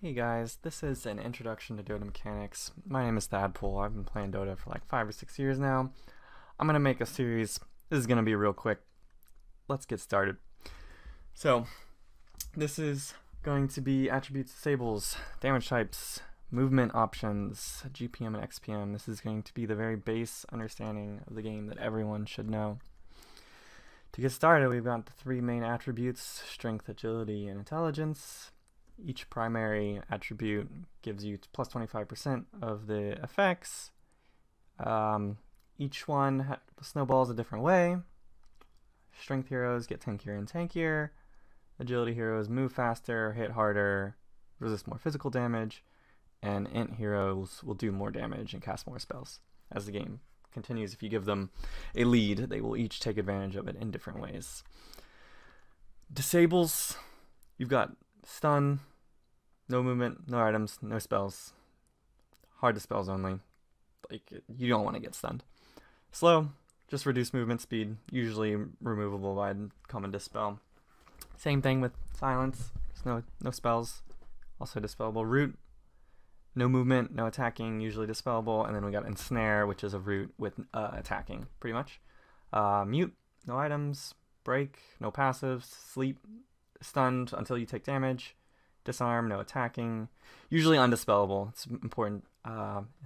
Hey guys, this is an introduction to Dota mechanics. My name is Thadpole. I've been playing Dota for like 5 or 6 years now. I'm going to make a series. This is going to be real quick. Let's get started. So, this is going to be attributes, disables, damage types, movement options, GPM and XPM. This is going to be the very base understanding of the game that everyone should know. To get started, we've got the 3 main attributes: strength, agility, and intelligence. Each primary attribute gives you plus 25% of the effects. Each one snowballs a different way. Strength heroes get tankier and tankier. Agility heroes move faster, hit harder, resist more physical damage. And int heroes will do more damage and cast more spells. As the game continues, if you give them a lead, they will each take advantage of it in different ways. Disables, you've got stun, no movement, no items, no spells. Hard dispels only. Like, you don't want to get stunned. Slow, just reduce movement speed, usually removable by common dispel. Same thing with silence. There's no spells, also dispellable. Root, no movement, no attacking, usually dispellable. And then we got ensnare, which is a root with attacking, pretty much. Mute, no items. Break, no passives. Sleep, stunned until you take damage. Disarm, no attacking, usually undispellable. It's important.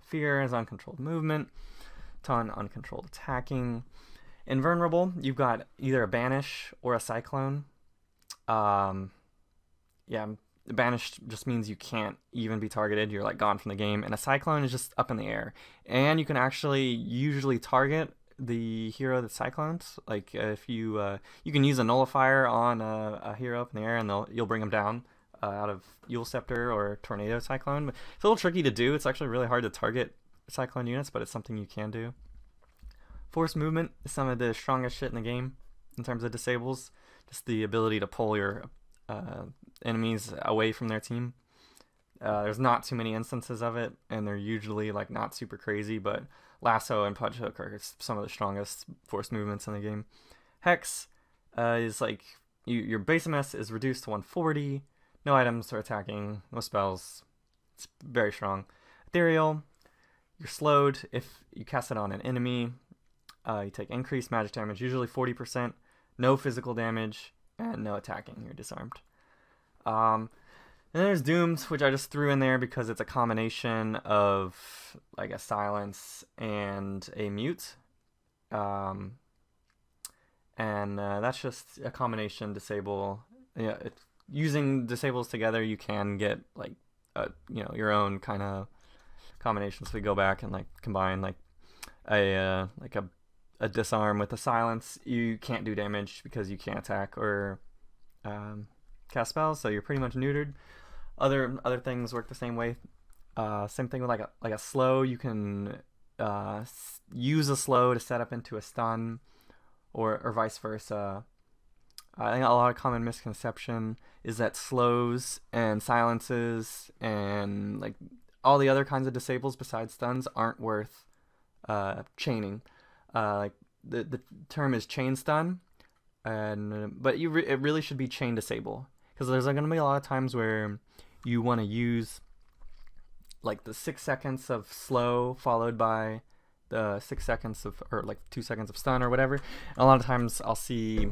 Fear is uncontrolled movement. Taunt, uncontrolled attacking. Invulnerable, you've got either a banish or a cyclone. Banished just means you can't even be targeted. You're like gone from the game. And a cyclone is just up in the air. And you can actually usually target the hero that cyclones. Like if you can use a nullifier on a hero up in the air, and you'll bring them down. Out of Yule Scepter or Tornado Cyclone. It's a little tricky to do. It's actually really hard to target Cyclone units, but it's something you can do. Force movement is some of the strongest shit in the game in terms of disables. Just the ability to pull your enemies away from their team. There's not too many instances of it, and they're usually like not super crazy, but Lasso and Punch Hook are some of the strongest force movements in the game. Hex is like your base MS is reduced to 140. No items or attacking, no spells. It's very strong. Ethereal, you're slowed if you cast it on an enemy. You take increased magic damage, usually 40%. No physical damage, and no attacking. You're disarmed. And then there's Doomed, which I just threw in there because it's a combination of like a silence and a mute. And that's just a combination disable. Yeah, using disables together, you can get like your own kind of combinations. So we go back and like combine like a disarm with a silence. You can't do damage because you can't attack or cast spells, so you're pretty much neutered. Other things work the same way. Same thing with like a slow. You can use a slow to set up into a stun, or vice versa. I think a lot of common misconception is that slows and silences and like all the other kinds of disables besides stuns aren't worth chaining. Like the term is chain stun, but it really should be chain disable, because there's going to be a lot of times where you want to use like the 6 seconds of slow followed by the 6 seconds of, or like 2 seconds of stun or whatever. And a lot of times I'll see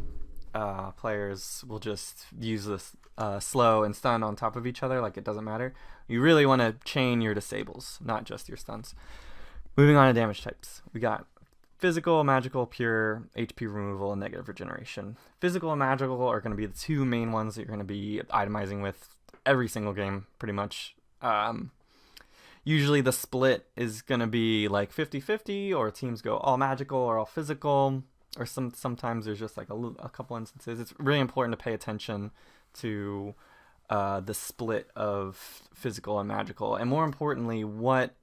players will just use this slow and stun on top of each other, like it doesn't matter. You really want to chain your disables, not just your stuns. Moving on to damage types, we got physical, magical, pure, HP removal, and negative regeneration. Physical and magical are going to be the 2 main ones that you're going to be itemizing with every single game, pretty much. Usually the split is going to be like 50-50, or teams go all magical or all physical. Or sometimes there's just like a couple instances. It's really important to pay attention to the split of physical and magical, and more importantly, what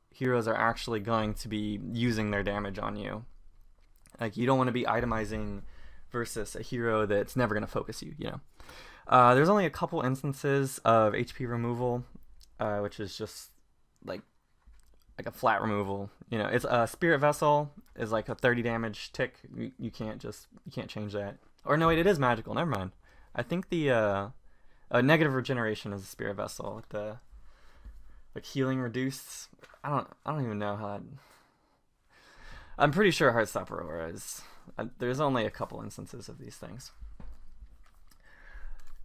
heroes are actually going to be using their damage on you. Like, you don't want to be itemizing versus a hero that's never going to focus you. There's only a couple instances of HP removal, which is just like a flat removal. It's a Spirit Vessel is like a 30 damage tick. You can't change that. Or no, wait, it is magical. Never mind. I think the Negative regeneration is a spirit vessel with the like healing reduced. I don't even know how that. I'm pretty sure Heartstopper Aurora is. There's only a couple instances of these things.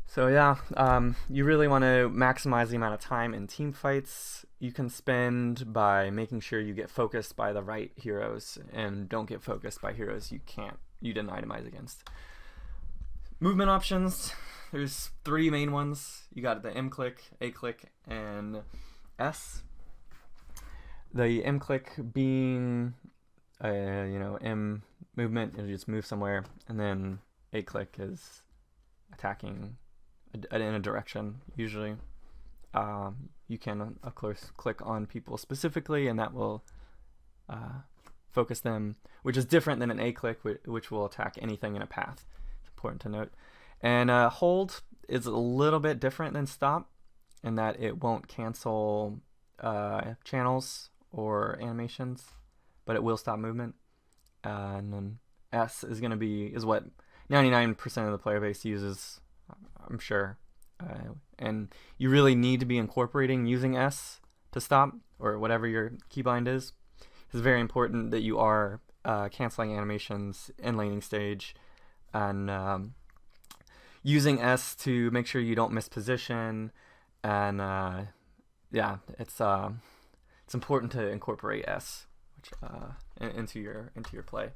So yeah, you really want to maximize the amount of time in team fights you can spend by making sure you get focused by the right heroes and don't get focused by heroes you didn't itemize against. Movement options, there's 3 main ones. You got the M click, A click, and S. The M click being, M movement, you just move somewhere, and then A click is attacking in a direction. Usually, you can of course click on people specifically, and that will focus them, which is different than an A click, which will attack anything in a path. It's important to note. And hold is a little bit different than stop, in that it won't cancel channels or animations, but it will stop movement. And then S is what 99% of the player base uses, I'm sure. And you really need to be incorporating using S to stop, or whatever your keybind is. It's very important that you are canceling animations in laning stage, and using S to make sure you don't miss position. And it's important to incorporate S, which into your play.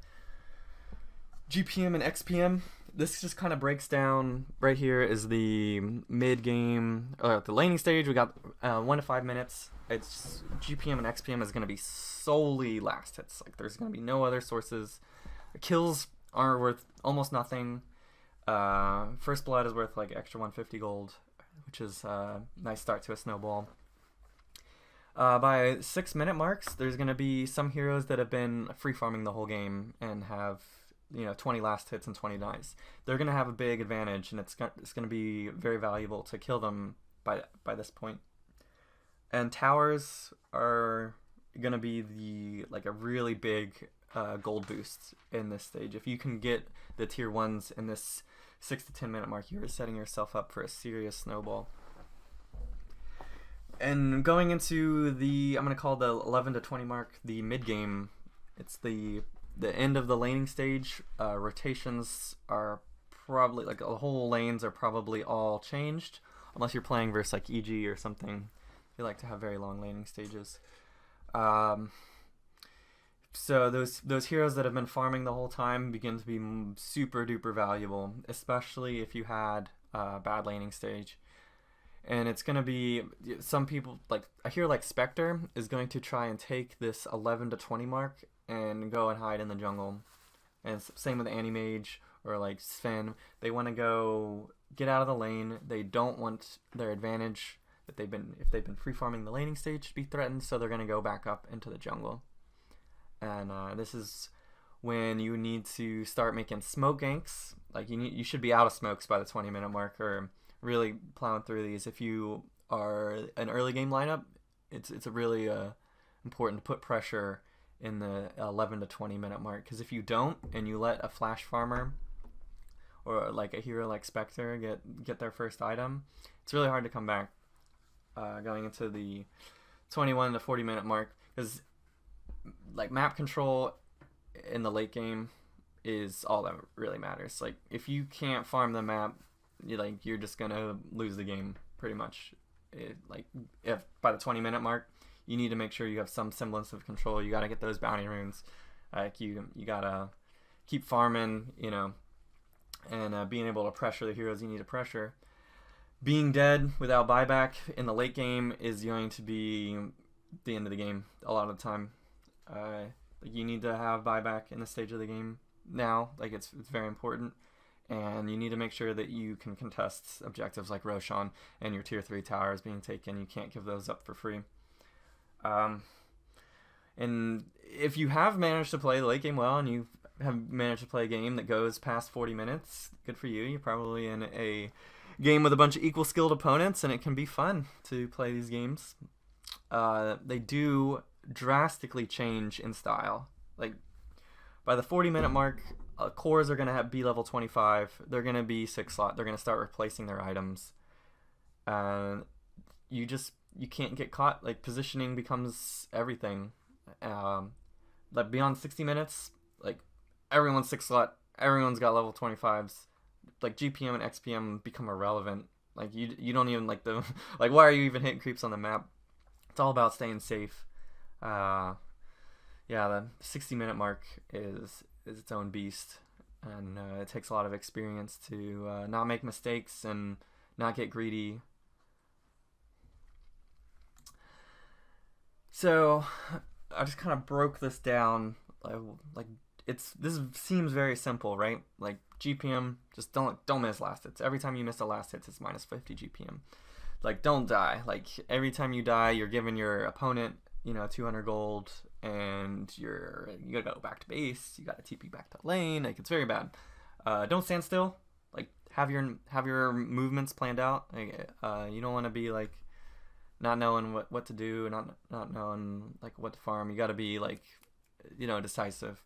GPM and XPM. This just kind of breaks down. Right here is the mid game, the laning stage. We got 1 to 5 minutes. It's GPM and XPM is going to be solely last hits. Like, there's going to be no other sources. Kills are worth almost nothing. First blood is worth like extra 150 gold, which is a nice start to a snowball. By 6 minute marks, there's going to be some heroes that have been free farming the whole game and have 20 last hits and 20 dies. They're going to have a big advantage, and it's going to be very valuable to kill them by this point. And towers are going to be a really big gold boost in this stage. If you can get the tier 1s in this 6 to 10 minute mark, you're setting yourself up for a serious snowball. And going into I'm going to call the 11 to 20 mark the mid game. It's the end of the laning stage. Rotations are probably, the whole lanes are probably all changed, unless you're playing versus like EG or something. They like to have very long laning stages. So those heroes that have been farming the whole time begin to be super duper valuable, especially if you had a bad laning stage. And it's going to be, some people, like a hero like Spectre is going to try and take this 11 to 20 mark and go and hide in the jungle. And same with Animage or like Sven. They want to go get out of the lane. They don't want their advantage if they've been free farming the laning stage to be threatened, so they're going to go back up into the jungle. And this is when you need to start making smoke ganks. Like you should be out of smokes by the 20 minute mark, or really plowing through these. If you are an early game lineup, it's really important to put pressure in the 11 to 20 minute mark, because if you don't and you let a flash farmer or like a hero like Spectre get their first item, it's really hard to come back going into the 21 to 40 minute mark, because like map control in the late game is all that really matters. Like if you can't farm the map, you're just gonna lose the game pretty much. If by the 20 minute mark you need to make sure you have some semblance of control. You gotta get those bounty runes. You gotta keep farming, and being able to pressure the heroes you need to pressure. Being dead without buyback in the late game is going to be the end of the game a lot of the time. You need to have buyback in the stage of the game now. It's very important. And you need to make sure that you can contest objectives like Roshan and your tier 3 towers being taken. You can't give those up for free. And if you have managed to play the late game well, and you have managed to play a game that goes past 40 minutes, good for you. You're probably in a game with a bunch of equal skilled opponents, and it can be fun to play these games. They do drastically change in style. By the 40 minute mark, cores are going to be level 25. They're going to be 6 slot. They're going to start replacing their items. and you can't get caught. Like positioning becomes everything. Like beyond 60 minutes, like everyone's 6 slot, everyone's got level 25s. Like GPM and XPM become irrelevant. Like you don't even like the like why are you even hitting creeps on the map? It's all about staying safe. Yeah, the 60-minute mark is its own beast, and it takes a lot of experience to not make mistakes and not get greedy. So I just kind of broke this down. Like this seems very simple, right? Like GPM, just don't miss last hits. Every time you miss a last hits, it's minus 50 GPM. Like don't die. Like every time you die, you're giving your opponent 200 gold, and you gotta go back to base. You gotta TP back to lane. Like it's very bad. Don't stand still. Like have your movements planned out. Like, you don't want to be like not knowing what to do, not knowing like what to farm. You gotta be like decisive.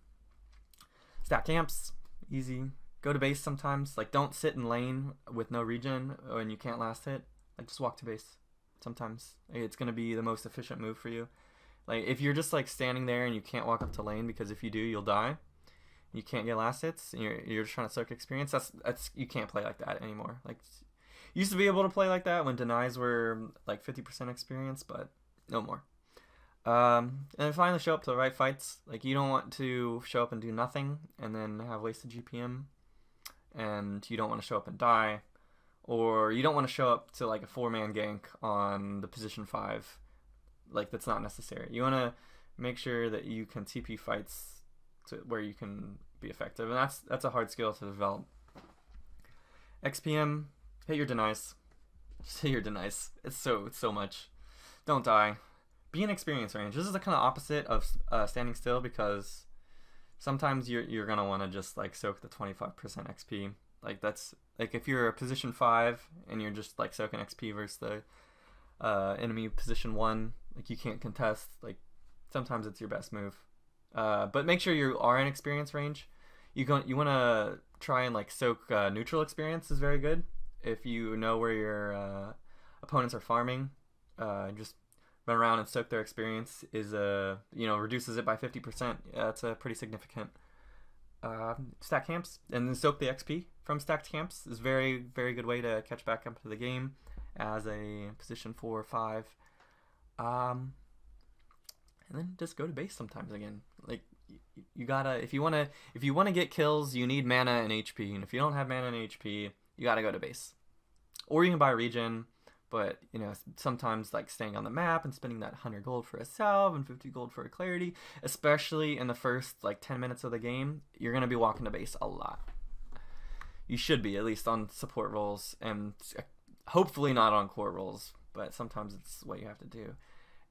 Stack camps, easy. Go to base sometimes. Like don't sit in lane with no regen when you can't last hit. Like just walk to base. Sometimes it's gonna be the most efficient move for you. Like if you're just like standing there and you can't walk up to lane, because if you do you'll die. You can't get last hits, and you're just trying to soak experience. That's you can't play like that anymore. Like used to be able to play like that when denies were like 50% experience, but no more. And finally show up to the right fights. Like you don't want to show up and do nothing and then have wasted GPM, and you don't want to show up and die, or you don't want to show up to like a 4-man gank on the position 5. Like that's not necessary. You want to make sure that you can TP fights to where you can be effective, and that's a hard skill to develop. XPM, hit your denies. Just hit your denies. It's so much. Don't die. Be in experience range. This is the kind of opposite of standing still, because sometimes you're gonna want to just like soak the 25% XP. Like that's like if you're a position 5 and you're just like soaking XP versus the enemy position 1, like you can't contest. Like sometimes it's your best move. But make sure you are in experience range. You want to try and like soak neutral experience is very good. If you know where your opponents are farming, just run around and soak their experience is reduces it by 50%. Yeah, that's a pretty significant. Stack camps and then soak the XP from stacked camps is very good way to catch back up to the game as a position 4 or 5. And then just go to base sometimes again. Like you gotta if you wanna get kills, you need mana and HP, and if you don't have mana and HP, you gotta go to base. Or you can buy regen, but sometimes like staying on the map and spending that 100 gold for a salve and 50 gold for a clarity, especially in the first like 10 minutes of the game, you're gonna be walking to base a lot. You should be, at least on support roles, and hopefully not on core roles, but sometimes it's what you have to do.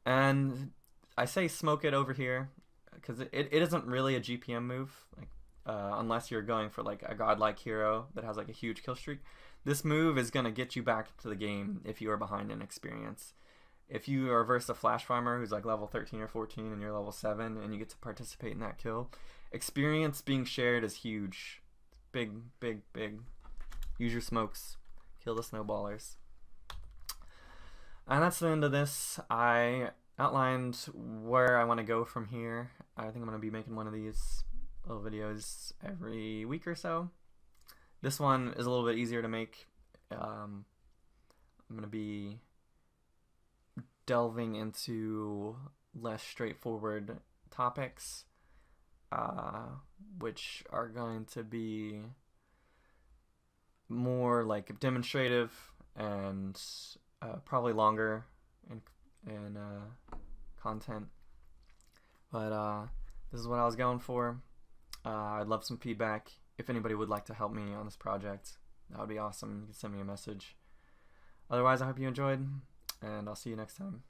And I say smoke it over here because it isn't really a GPM move, like unless you're going for like a godlike hero that has like a huge kill streak. This move is gonna get you back to the game if you are behind in experience. If you are versus a flash farmer who's like level 13 or 14 and you're level 7 and you get to participate in that kill, experience being shared is huge. Big. Use your smokes. Kill the snowballers. And that's the end of this. I outlined where I want to go from here. I think I'm going to be making one of these little videos every week or so. This one is a little bit easier to make. I'm going to be delving into less straightforward topics, which are going to be more like demonstrative and probably longer in content. But this is what I was going for. I'd love some feedback. If anybody would like to help me on this project, that would be awesome. You can send me a message. Otherwise, I hope you enjoyed, and I'll see you next time.